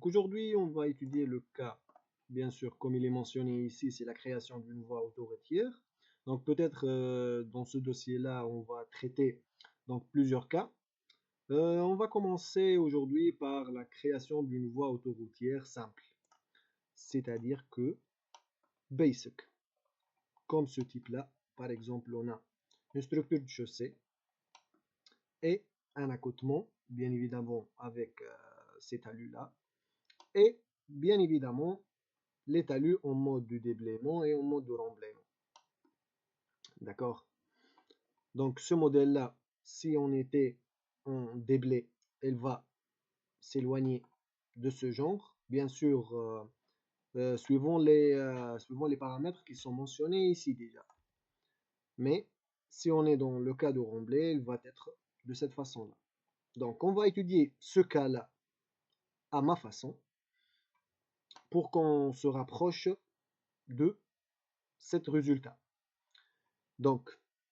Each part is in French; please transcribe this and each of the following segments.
aujourd'hui, on va étudier le cas, bien sûr, comme il est mentionné ici, c'est la création d'une voie autoroutière. Donc peut-être dans ce dossier-là, on va traiter donc plusieurs cas. On va commencer aujourd'hui par la création d'une voie autoroutière simple, c'est-à-dire que basic, comme ce type-là. Par exemple, on a une structure de chaussée et un accotement, bien évidemment avec ces talus-là, et bien évidemment les talus en mode de déblaiement et en mode de remblaiement. D'accord? Donc ce modèle-là, si on était en déblai, elle va s'éloigner de ce genre, bien sûr, suivant les paramètres qui sont mentionnés ici déjà. Mais si on est dans le cas de remblai, elle va être de cette façon-là. Donc on va étudier ce cas-là à ma façon pour qu'on se rapproche de cet résultat. Donc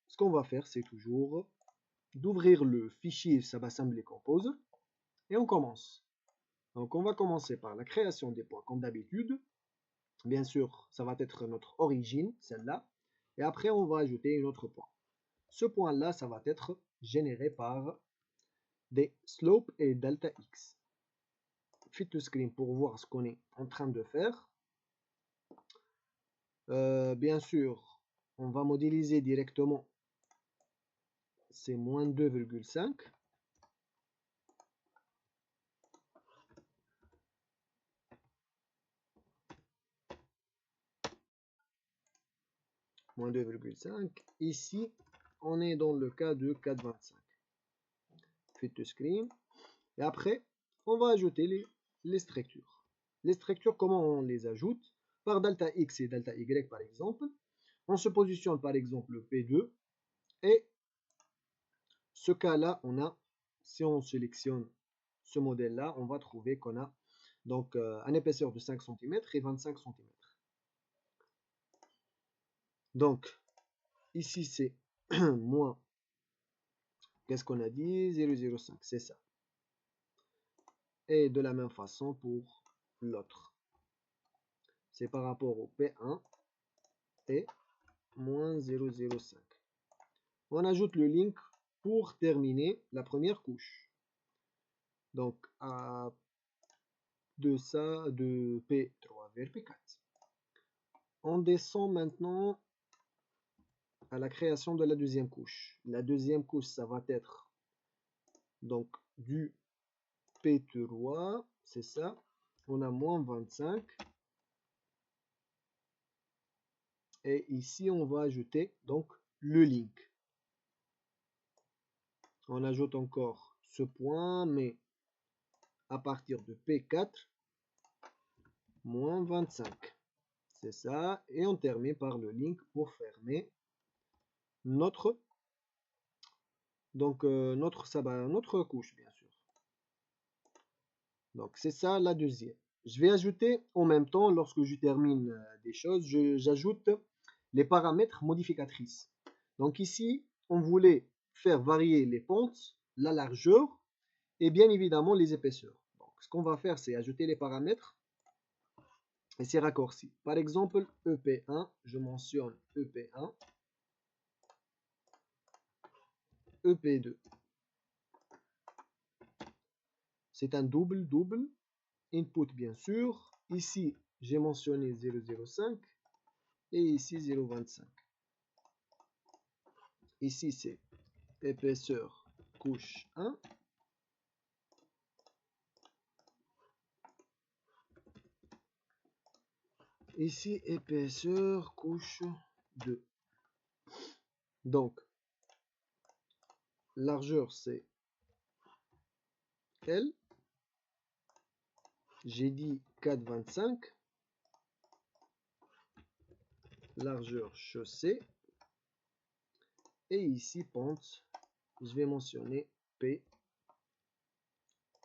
ce qu'on va faire, c'est toujours d'ouvrir le fichier subassembly compose et on commence. Donc on va commencer par la création des points comme d'habitude. Bien sûr, ça va être notre origine, celle-là. Et après, on va ajouter un autre point. Ce point-là, ça va être généré par des slopes et delta x. Fit to screen pour voir ce qu'on est en train de faire. Bien sûr, on va modéliser directement. C'est moins 2,5. Moins 2,5. Ici, on est dans le cas de 4,25. Fit to screen. Et après, on va ajouter les structures. Les structures, comment on les ajoute? Par delta x et delta y par exemple. On se positionne par exemple P2. Et ce cas-là, on a, si on sélectionne ce modèle-là, on va trouver qu'on a donc une épaisseur de 5 cm et 25 cm. Donc, ici c'est moins, qu'est-ce qu'on a dit? 0,05, c'est ça. Et de la même façon pour l'autre. C'est par rapport au P1 et moins 0,05. On ajoute le link pour terminer la première couche. Donc, de ça, de P3 vers P4. On descend maintenant à la création de la deuxième couche. La deuxième couche, ça va être donc du P3, c'est ça. On a moins 25. Et ici, on va ajouter donc le link. On ajoute encore ce point, mais à partir de P4, moins 25. C'est ça. Et on termine par le link pour fermer notre, donc, notre couche, bien sûr. Donc, c'est ça la deuxième. Je vais ajouter en même temps, lorsque je termine des choses, j'ajoute les paramètres modificatrices. Donc ici, on voulait faire varier les pentes, la largeur et bien évidemment les épaisseurs. Donc, ce qu'on va faire, c'est ajouter les paramètres et ces raccourcis. Par exemple, EP1, je mentionne EP1, EP2. C'est un double input bien sûr. Ici, j'ai mentionné 0,05 et ici 0,25. Ici, c'est épaisseur couche 1. Ici, épaisseur couche 2. Donc, largeur, c'est L. J'ai dit 4,25. Largeur chaussée. Et ici, pente, je vais mentionner P.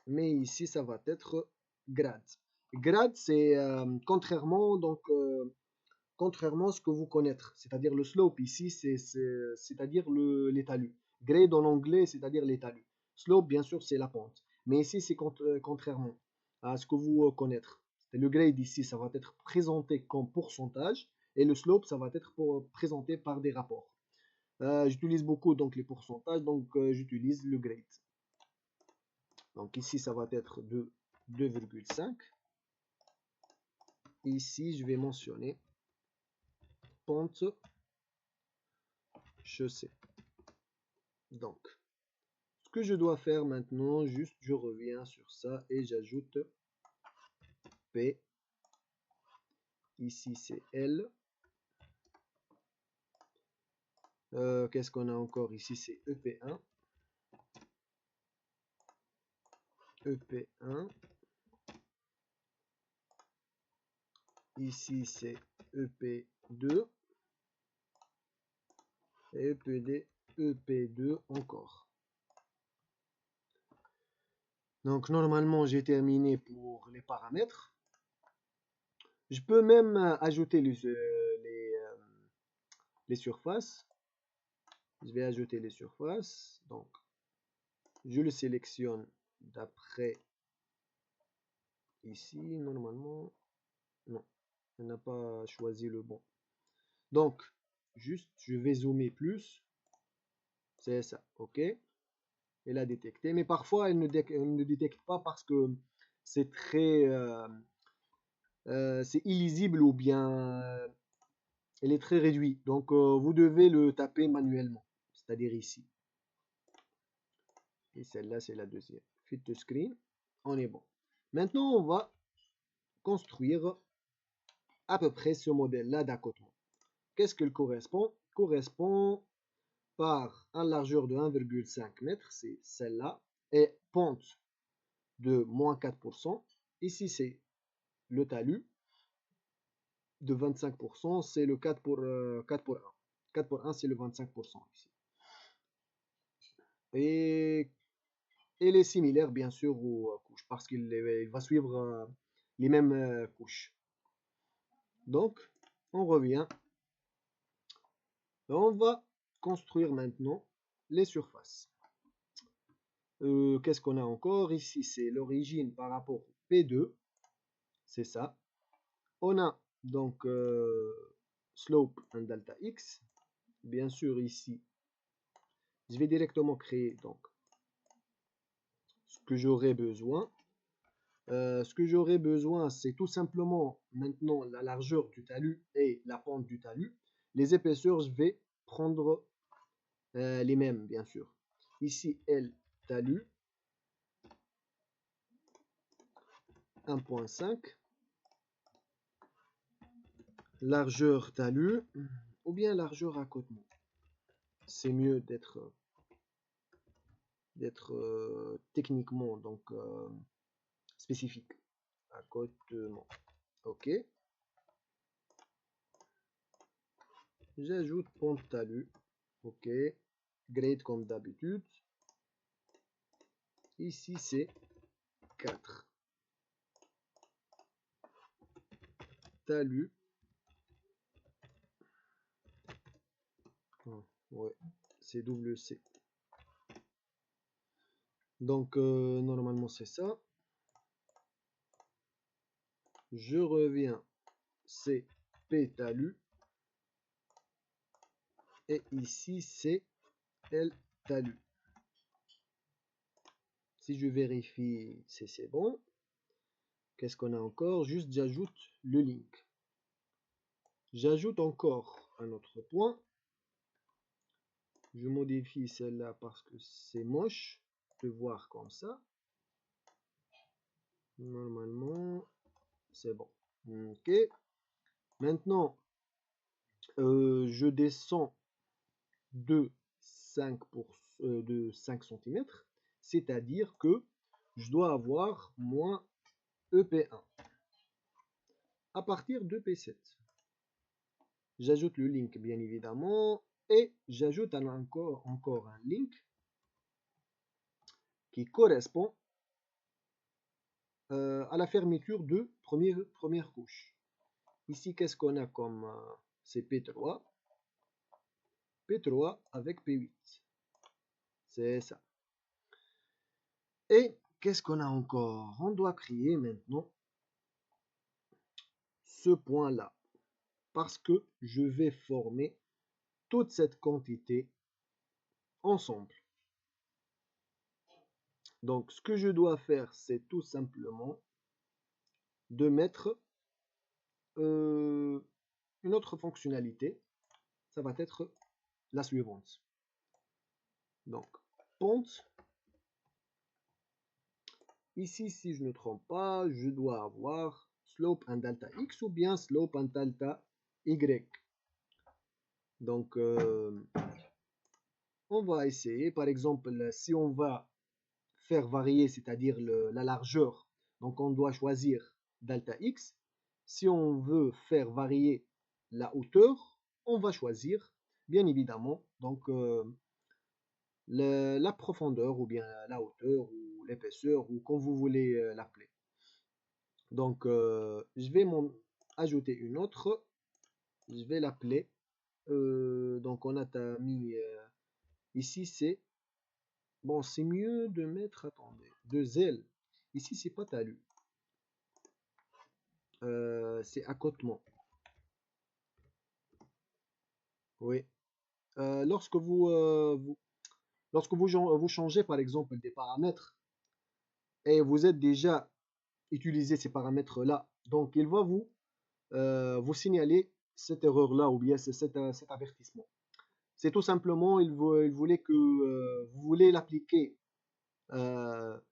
Mais ici, ça va être grade. Grade, c'est contrairement à ce que vous connaissez, c'est-à-dire le slope ici, c'est-à-dire les talus. Grade en anglais, c'est-à-dire les talus. Slope, bien sûr, c'est la pente. Mais ici, c'est contrairement. à ce que vous connaître. Le grade ici, ça va être présenté comme pourcentage et le slope, ça va être présenté par des rapports. J'utilise beaucoup donc les pourcentages, donc j'utilise le grade. Donc ici, ça va être de 2,5. Ici, je vais mentionner pente chaussée. Donc, ce que je dois faire maintenant, juste je reviens sur ça et j'ajoute P. Ici, c'est L. Qu'est-ce qu'on a encore ici? C'est EP1. EP1. Ici, c'est EP2. Et EPD, EP2 encore. Donc, normalement, j'ai terminé pour les paramètres. Je peux même ajouter les surfaces. Je vais ajouter les surfaces. Donc, je le sélectionne d'après ici. Normalement, non, on n'a pas choisi le bon. Donc, juste, je vais zoomer plus. C'est ça, ok. Elle a détecté, mais parfois elle ne détecte pas parce que c'est très, c'est illisible ou bien elle est très réduite. Donc, vous devez le taper manuellement, c'est-à-dire ici. Et celle-là, c'est la deuxième. Fit to screen, on est bon. Maintenant, on va construire à peu près ce modèle-là d'accotement. Qu'est-ce qu'il correspond? Correspond par une largeur de 1,5 m, c'est celle-là, et pente de moins 4%. Ici, c'est le talus de 25%, c'est le 4 pour 1. 4 pour 1, c'est le 25% ici. Et il est similaire, bien sûr, aux couches, parce qu'il va suivre les mêmes couches. Donc, on revient. On va construire maintenant les surfaces. Qu'est-ce qu'on a encore? Ici, c'est l'origine par rapport au P2. C'est ça. On a donc slope and delta x. Bien sûr, ici, je vais directement créer donc ce que j'aurai besoin. Ce que j'aurai besoin, c'est tout simplement maintenant la largeur du talus et la pente du talus. Les épaisseurs, je vais prendre les mêmes, bien sûr. Ici, L talus 1,5. Largeur talus ou bien largeur accotement. C'est mieux d'être techniquement donc spécifique. Accotement. Ok. J'ajoute pente talus. Ok. Grade comme d'habitude. Ici c'est 4. Talus. Ouais, c'est WC. Donc normalement c'est ça. Je reviens. C'est P talus. Et ici c'est L talus. Si je vérifie, c'est bon. Qu'est-ce qu'on a encore? Juste j'ajoute le link. J'ajoute encore un autre point. Je modifie celle-là parce que c'est moche de voir comme ça. Normalement, c'est bon. Ok. Maintenant, je descends de 5 cm, c'est-à-dire que je dois avoir moins EP1 à partir de P7. J'ajoute le link bien évidemment et j'ajoute encore un link qui correspond à la fermeture de première couche. Ici, qu'est-ce qu'on a comme c'est P3. P3 avec P8. C'est ça. Et qu'est-ce qu'on a encore? On doit créer maintenant ce point-là, parce que je vais former toute cette quantité ensemble. Donc, ce que je dois faire, c'est tout simplement de mettre une autre fonctionnalité. Ça va être la suivante. Donc, ponte. Ici, si je ne trompe pas, je dois avoir slope and delta x ou bien slope and delta y. Donc, on va essayer. Par exemple, si on va faire varier, c'est-à-dire la largeur, donc on doit choisir delta x. Si on veut faire varier la hauteur, on va choisir, bien évidemment, donc la profondeur ou bien la hauteur ou l'épaisseur ou comme vous voulez l'appeler. Donc, je vais ajouter une autre. Je vais l'appeler. Donc, on a mis ici, c'est bon, c'est mieux de mettre, attendez, deux ailes. Ici, c'est pas talus. C'est accotement. Oui. Lorsque vous changez par exemple des paramètres et vous êtes déjà utilisé ces paramètres-là, donc il va vous signaler cette erreur-là ou bien cet avertissement. C'est tout simplement, il voulait que vous voulez l'appliquer,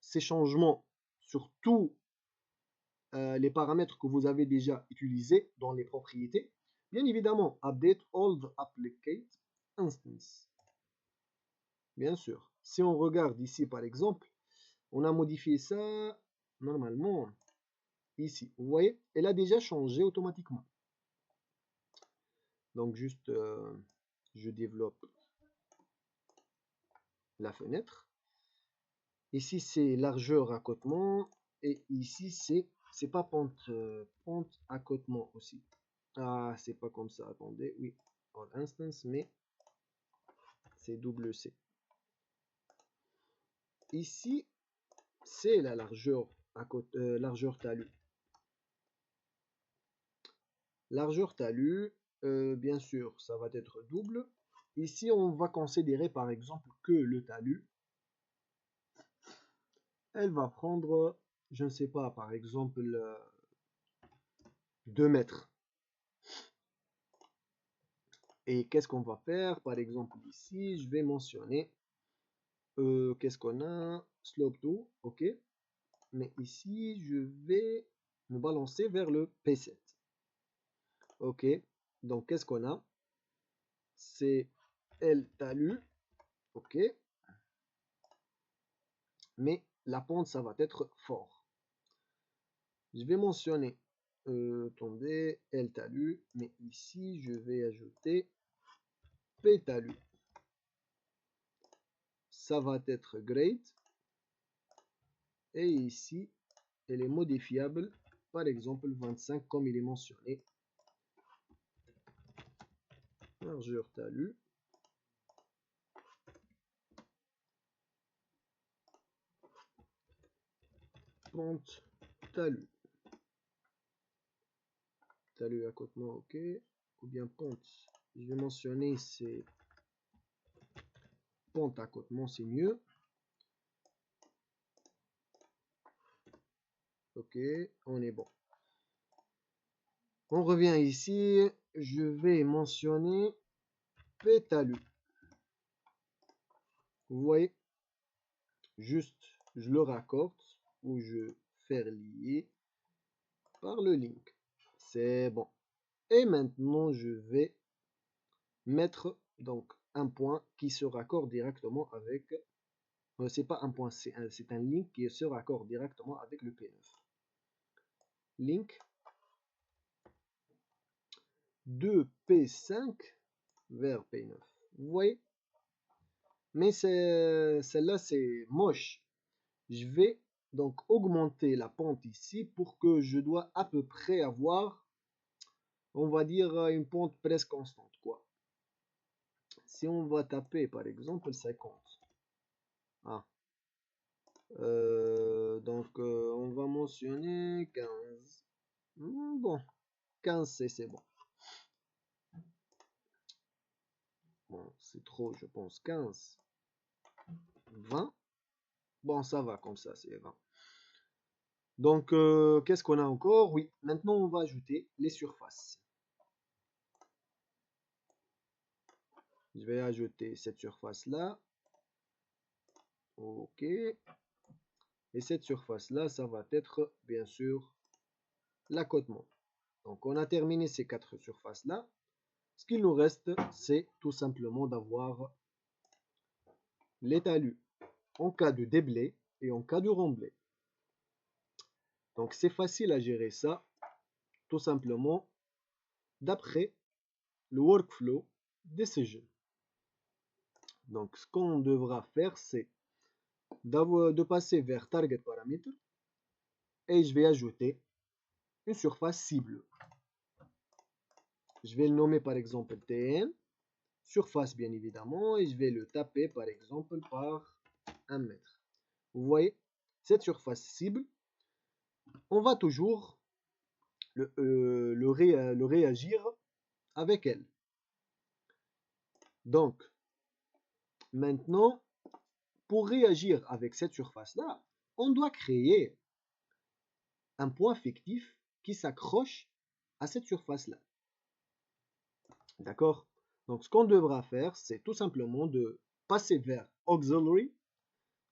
ces changements sur tous les paramètres que vous avez déjà utilisés dans les propriétés. Bien évidemment, update all the applicate instance. Bien sûr. Si on regarde ici, par exemple, on a modifié ça normalement ici. Vous voyez, elle a déjà changé automatiquement. Donc, juste, je développe la fenêtre. Ici, c'est largeur accotement. Et ici, c'est pas pente, pente accotement aussi. Ah, c'est pas comme ça. Attendez, oui. All instance, mais c'est double C. Ici, c'est la largeur, largeur talus. Largeur talus, bien sûr, ça va être double. Ici, on va considérer par exemple que le talus, elle va prendre, je ne sais pas, par exemple, 2 mètres. Et qu'est-ce qu'on va faire? Par exemple, ici, je vais mentionner, qu'est-ce qu'on a? Slope 2, ok. Mais ici, je vais me balancer vers le P7. Ok, donc qu'est-ce qu'on a? C'est L talus, ok. Mais la pente, ça va être fort. Je vais mentionner, attendez, L talus, mais ici, je vais ajouter P talus. Ça va être great. Et ici, elle est modifiable, par exemple 25 comme il est mentionné. Largeur talus. Pente talus. Talus accotement, ok. Ou bien pente. Je vais mentionner c'est pente accotement, c'est mieux. Ok, on est bon. On revient ici. Je vais mentionner P talus. Vous voyez, juste je le raccorde ou je fais lier par le link. C'est bon. Et maintenant, je vais mettre donc un point qui se raccorde directement avec. C'est pas un point, c'est un link qui se raccorde directement avec le P9. Link de P5 vers P9. Vous voyez? Mais celle-là, c'est moche. Je vais donc augmenter la pente ici pour que je dois à peu près avoir, on va dire, une pente presque constante, quoi. Si on va taper, par exemple, 50. Ah. On va mentionner 15. Bon, 15 c'est bon. Bon, c'est trop, je pense. 15. 20. Bon, ça va comme ça, c'est 20. Donc, qu'est-ce qu'on a encore? Oui, maintenant on va ajouter les surfaces. Je vais ajouter cette surface-là. OK. Et cette surface-là, ça va être, bien sûr, l'accotement. Donc, on a terminé ces 4 surfaces-là. Ce qu'il nous reste, c'est tout simplement d'avoir les talus en cas de déblai et en cas de remblai. Donc, c'est facile à gérer ça, tout simplement, d'après le workflow Decision. Donc, ce qu'on devra faire, c'est de passer vers Target Parameter et je vais ajouter une surface cible. Je vais le nommer par exemple TN, surface bien évidemment, et je vais le taper par exemple par 1 mètre. Vous voyez, cette surface cible, on va toujours le réagir avec elle. Donc, maintenant, pour réagir avec cette surface-là, on doit créer un point fictif qui s'accroche à cette surface-là. D'accord? Donc, ce qu'on devra faire, c'est tout simplement de passer vers Auxiliary.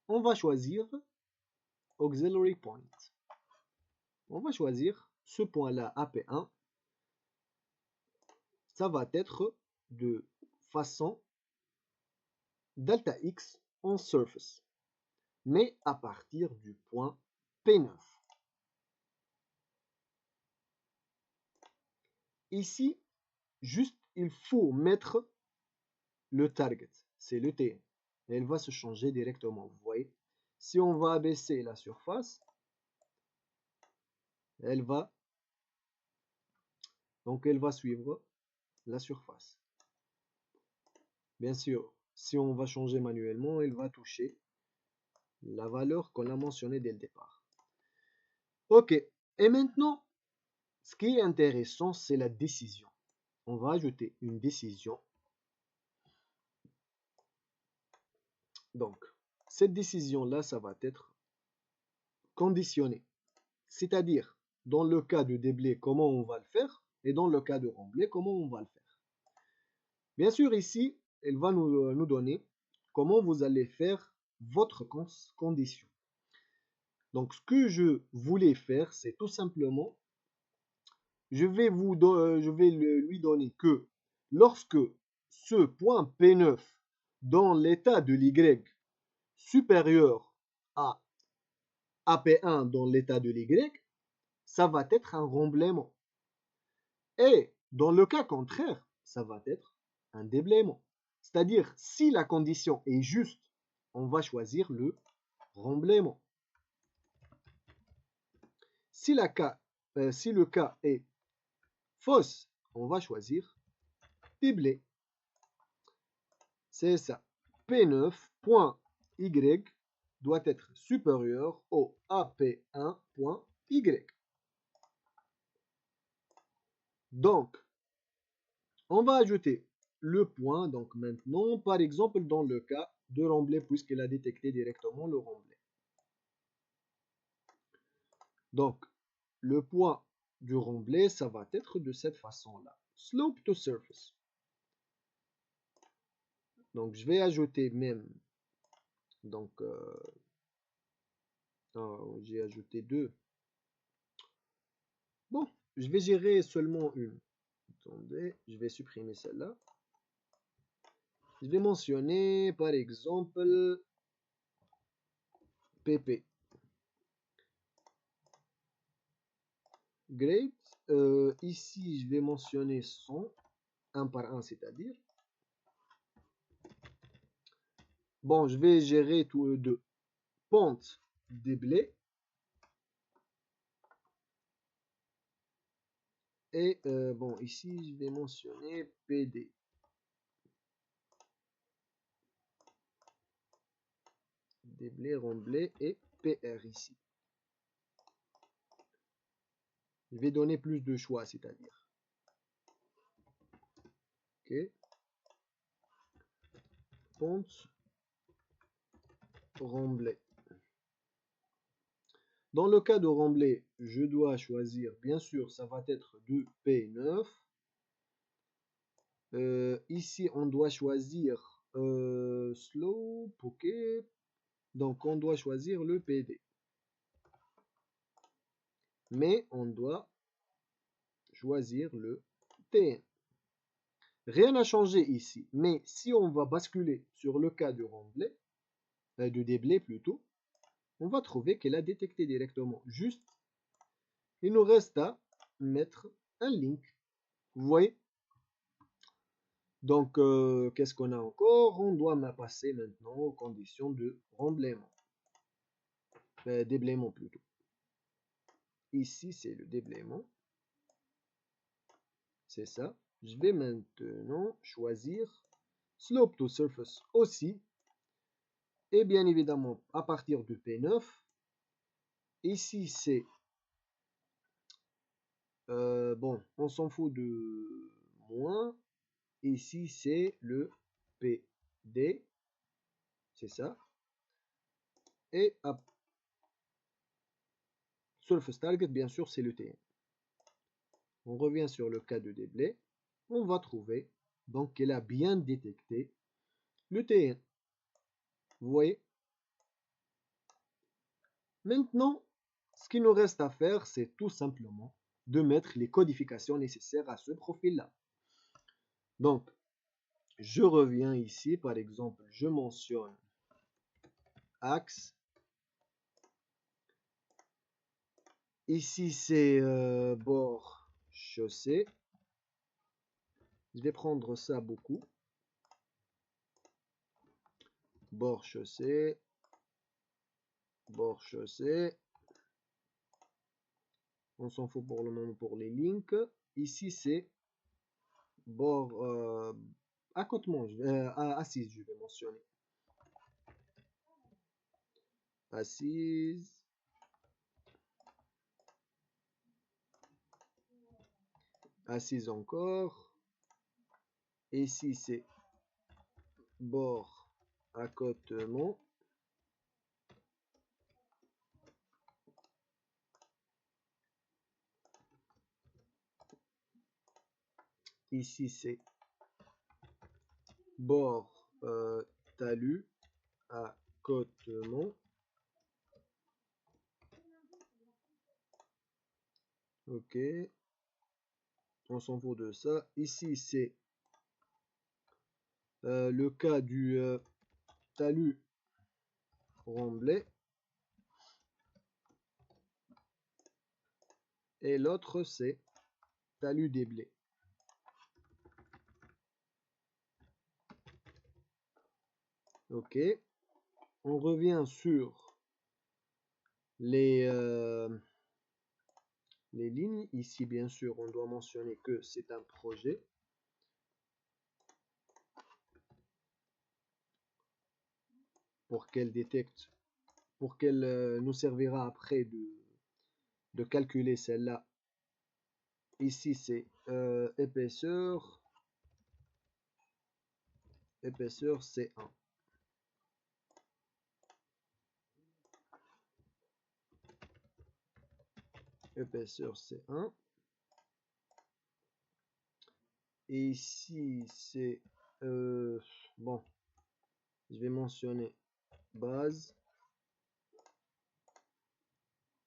On va choisir Auxiliary Point. On va choisir ce point-là, AP1. Ça va être de façon delta X en surface, mais à partir du point P9. Ici, juste, il faut mettre le target, c'est le T. Et elle va se changer directement, vous voyez. Si on va abaisser la surface, elle va suivre la surface. Bien sûr, si on va changer manuellement, elle va toucher la valeur qu'on a mentionnée dès le départ. Ok, et maintenant, ce qui est intéressant, c'est la décision. On va ajouter une décision. Donc, cette décision-là, ça va être conditionné. C'est-à-dire, dans le cas de déblai, comment on va le faire, et dans le cas de remblai, comment on va le faire. Bien sûr, ici, elle va nous donner comment vous allez faire votre condition. Donc, ce que je voulais faire, c'est tout simplement, je vais lui donner que lorsque ce point P9 dans l'état de l'Y supérieur à AP1 dans l'état de l'Y, ça va être un remblaiement. Et dans le cas contraire, ça va être un déblaiement. C'est-à-dire, si la condition est juste, on va choisir le remblaiement. Si le cas est fausse, on va choisir déblai. C'est ça. P9.Y doit être supérieur au AP1.Y. Donc, on va ajouter le point, donc maintenant, par exemple, dans le cas de remblai, puisqu'elle a détecté directement le remblai. Donc, le point du remblai, ça va être de cette façon-là. Slope to surface. Donc, je vais ajouter même. Donc, j'ai ajouté 2. Bon, je vais gérer seulement une. Attendez, je vais supprimer celle-là. Je vais mentionner, par exemple, PP. Great. Ici, je vais mentionner 100, un par un, c'est-à-dire. Bon, je vais gérer tous les deux. Pente déblai. Et bon, ici, je vais mentionner PD. Déblai, remblai et PR ici. Je vais donner plus de choix, c'est-à-dire. Ok. Fonte Remblai. Dans le cas de Remblai, je dois choisir, bien sûr, ça va être de P9. Ici, on doit choisir Slope, ok. Donc, on doit choisir le PD. Mais on doit choisir le TN. Rien n'a changé ici. Mais si on va basculer sur le cas de Remblai, de Déblai plutôt, on va trouver qu'elle a détecté directement. Juste, il nous reste à mettre un link. Vous voyez? Donc, qu'est-ce qu'on a encore? On doit passer maintenant aux conditions de remblaiement. Déblaiement plutôt. Ici, c'est le déblaiement. C'est ça. Je vais maintenant choisir Slope to Surface aussi. Et bien évidemment, à partir de P9. Ici, c'est... bon, on s'en fout de moins. Ici, c'est le PD. C'est ça. Et à Surface Target, bien sûr, c'est le TN. On revient sur le cas de Déblai. On va trouver donc qu'elle a bien détecté le TN. Vous voyez? Maintenant, ce qu'il nous reste à faire, c'est tout simplement de mettre les codifications nécessaires à ce profil-là. Donc, je reviens ici, par exemple, je mentionne axe. Ici, c'est bord chaussée. Je vais prendre ça beaucoup. Bord chaussée. Bord chaussée. On s'en fout pour le moment pour les links. Ici, c'est bord accotement, assise, je vais mentionner. Assise. Assise encore. Ici, c'est bord accotement. Ici, c'est bord talus accotement. Ok. On s'en fout de ça. Ici, c'est le cas du talus remblai. Et l'autre, c'est talus déblai. Ok. On revient sur les lignes. Ici, bien sûr, on doit mentionner que c'est un projet. Pour qu'elle détecte, pour qu'elle nous servira après de calculer celle-là. Ici, c'est épaisseur. Épaisseur, c'est 1. Épaisseur, c'est 1. Et ici, c'est... bon, je vais mentionner base.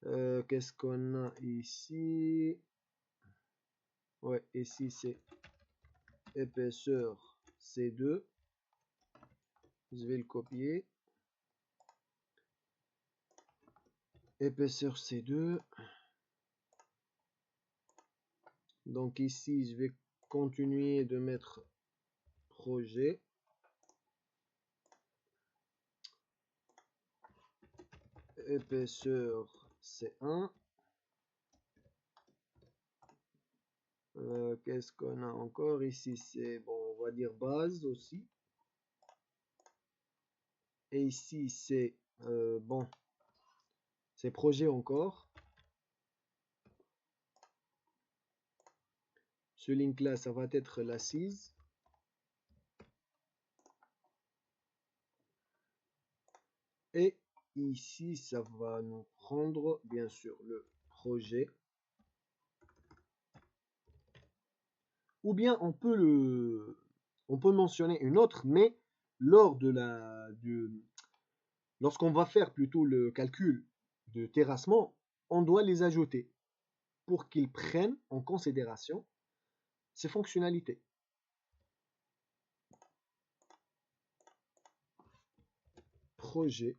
Qu'est-ce qu'on a ici? Ouais, ici, c'est épaisseur C2. Je vais le copier. Épaisseur C2. Donc ici, je vais continuer de mettre projet. Épaisseur C1. Qu'est-ce qu'on a encore ici? C'est bon, on va dire base aussi. Et ici, c'est bon, c'est projet encore. Ce link là, ça va être l'assise. Et ici, ça va nous prendre, bien sûr, le projet. Ou bien on peut mentionner une autre, mais lors de lorsqu'on va faire plutôt le calcul de terrassement, on doit les ajouter pour qu'ils prennent en considération ces fonctionnalités. Projet.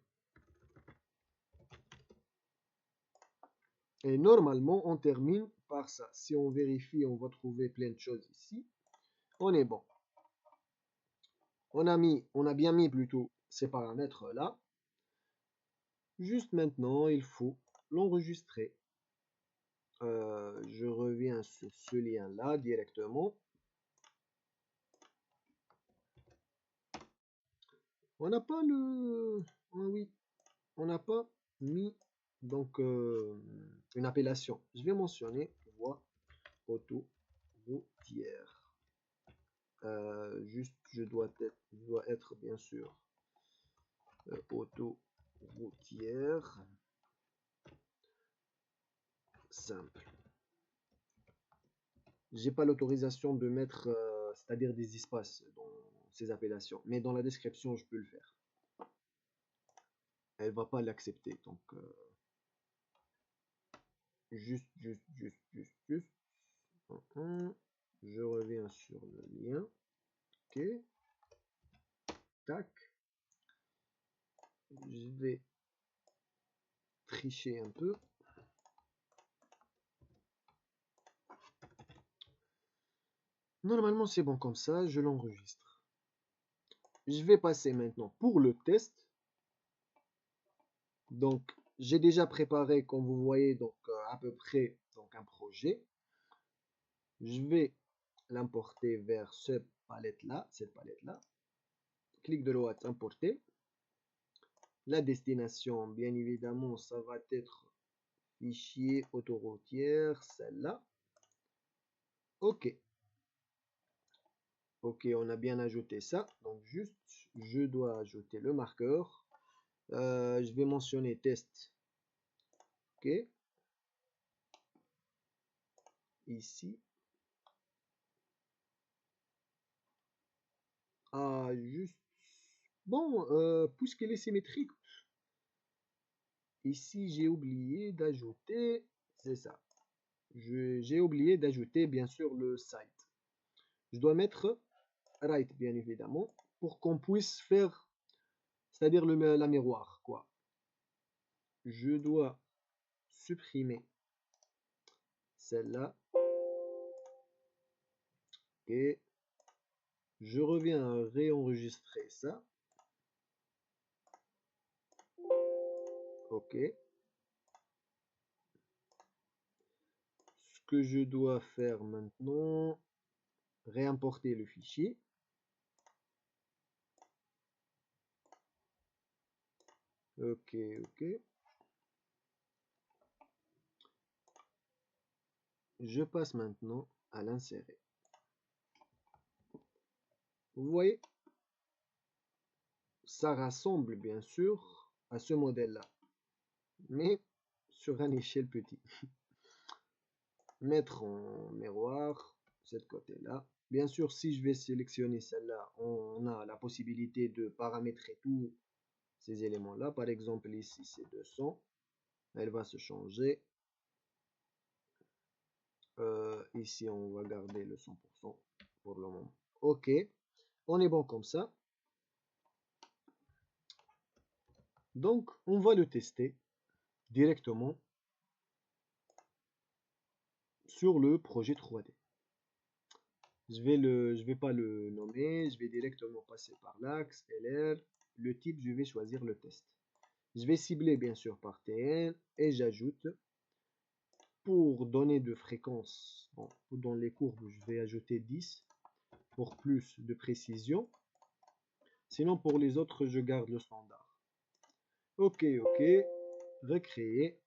Et normalement, on termine par ça. Si on vérifie, on va trouver plein de choses ici. On est bon. On a bien mis plutôt ces paramètres là. Juste maintenant, il faut l'enregistrer. Je reviens sur ce lien là directement. On n'a pas le... Ah oui, on n'a pas mis donc une appellation. Je vais mentionner voie autoroutière. Juste, je dois être bien sûr autoroutière simple. J'ai pas l'autorisation de mettre, c'est-à-dire des espaces dans ces appellations, mais dans la description, je peux le faire. Elle va pas l'accepter, donc juste. Je reviens sur le lien. Ok. Tac. Je vais tricher un peu. Normalement, c'est bon comme ça. Je l'enregistre. Je vais passer maintenant pour le test. Donc, j'ai déjà préparé, comme vous voyez, donc à peu près donc un projet. Je vais l'importer vers cette palette-là. Clic de droite, importer. La destination, bien évidemment, ça va être fichier autoroutière, celle-là. OK. OK, on a bien ajouté ça. Donc, juste, je dois ajouter le marqueur. Je vais mentionner test. OK. Ici. Ah, juste. Bon, puisqu'elle est symétrique, ici, j'ai oublié d'ajouter. C'est ça. J'ai oublié d'ajouter, bien sûr, le site. Je dois mettre right, bien évidemment, pour qu'on puisse faire, c'est-à-dire la miroir, quoi. Je dois supprimer celle-là. Et je reviens à réenregistrer ça. OK. Ce que je dois faire maintenant, réimporter le fichier. OK, OK. Je passe maintenant à l'insérer. Vous voyez, ça rassemble bien sûr à ce modèle-là, mais sur un échelle petit. Mettre en miroir, cette côté-là. Bien sûr, si je vais sélectionner celle-là, on a la possibilité de paramétrer tous ces éléments-là. Par exemple, ici, c'est 200. Elle va se changer. Ici, on va garder le 100% pour le moment. OK. On est bon comme ça. Donc, on va le tester directement sur le projet 3D. Je vais pas le nommer, je vais directement passer par l'axe, LR. Le type, je vais choisir le test. Je vais cibler bien sûr par TN et j'ajoute pour donner de fréquence. Bon, dans les courbes, je vais ajouter 10 pour plus de précision. Sinon, pour les autres, je garde le standard. OK, OK. Recréer.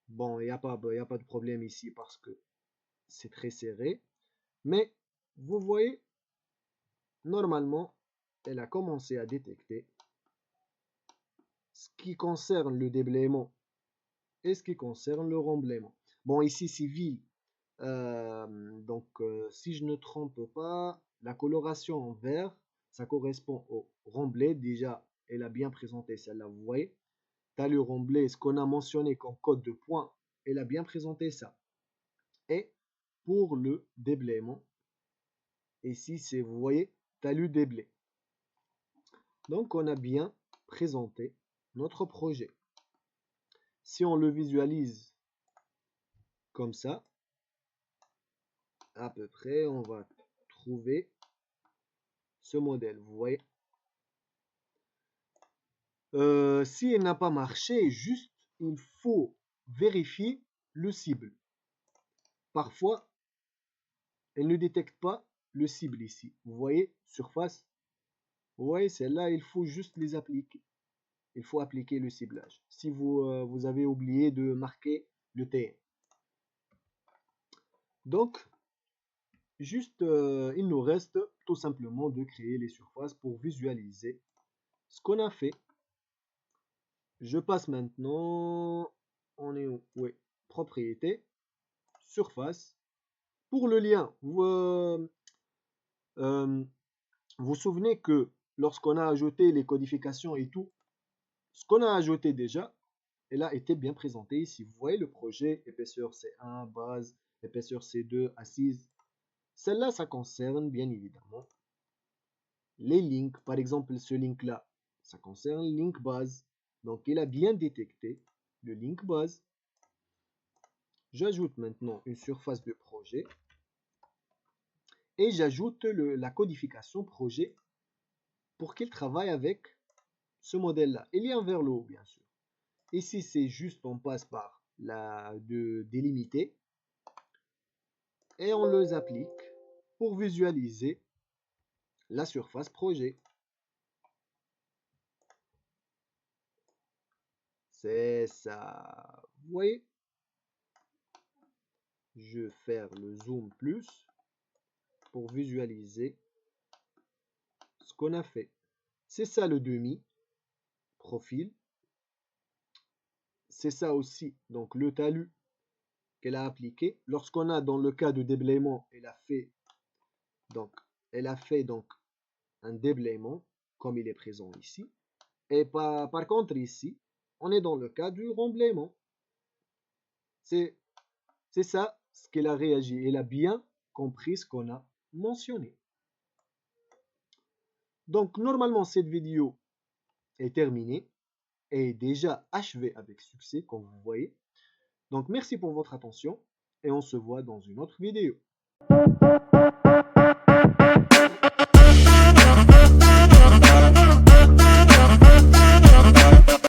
Bon, il n'y a pas de problème ici parce que c'est très serré. Mais vous voyez, normalement, elle a commencé à détecter ce qui concerne le déblaiement et ce qui concerne le remblaiement. Bon, ici, civil. Si je ne trompe pas, la coloration en vert, ça correspond au remblai. Déjà, elle a bien présenté celle-là, vous voyez. T'as le remblai, ce qu'on a mentionné comme code de points, elle a bien présenté ça. Et pour le déblaiement, ici, c'est, vous voyez, talus déblai. Donc, on a bien présenté notre projet. Si on le visualise comme ça, à peu près, on va trouver ce modèle, vous voyez. Si elle n'a pas marché, juste, il faut vérifier le cible. Parfois, elle ne détecte pas le cible ici. Vous voyez, surface. Vous voyez, celle-là, il faut juste les appliquer. Il faut appliquer le ciblage. Si vous avez oublié de marquer le TN. Donc, juste, il nous reste tout simplement de créer les surfaces pour visualiser ce qu'on a fait. Je passe maintenant, on est où? Oui, propriété, surface. Pour le lien, vous souvenez que lorsqu'on a ajouté les codifications et tout, ce qu'on a ajouté déjà, elle a été bien présenté ici. Vous voyez le projet, épaisseur C1, base, épaisseur C2, assise. Celle-là, ça concerne bien évidemment les links. Par exemple, ce link-là, ça concerne link base. Donc, il a bien détecté le link base. J'ajoute maintenant une surface de projet et j'ajoute la codification projet pour qu'il travaille avec ce modèle-là. Il y a un vers le haut, bien sûr. Ici, c'est juste, on passe par la de délimiter et on les applique pour visualiser la surface projet. C'est ça. Vous voyez? Je vais faire le zoom plus pour visualiser ce qu'on a fait. C'est ça le demi profil. C'est ça aussi, donc le talus qu'elle a appliqué. Lorsqu'on a dans le cas de déblaiement, elle a fait donc un déblaiement comme il est présent ici. Et par contre ici, on est dans le cas du remblaiement. C'est ça ce qu'elle a réagi. Elle a bien compris ce qu'on a mentionné. Donc normalement cette vidéo est terminée et déjà achevée avec succès comme vous voyez. Donc merci pour votre attention et on se voit dans une autre vidéo.